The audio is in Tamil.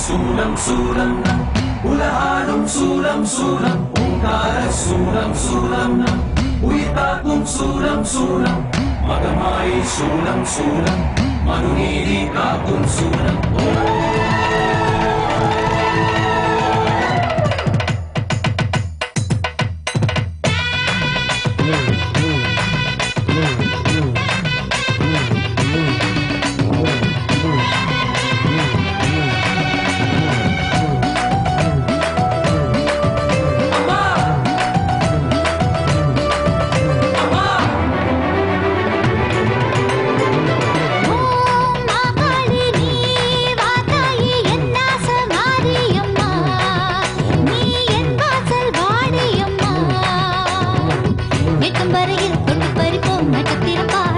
சூலம் சூலம் உலகாடும் சூலம் சூலம் ஓங்கார சூலம் சூலம் உயிர் காக்கும் சூலம் சூலம் மகமாயி சூலம் சூலம் மனுநீதி காக்கும் சூலம் வரையில் தொட்டு பறிப்போம் நட்சத்திரம்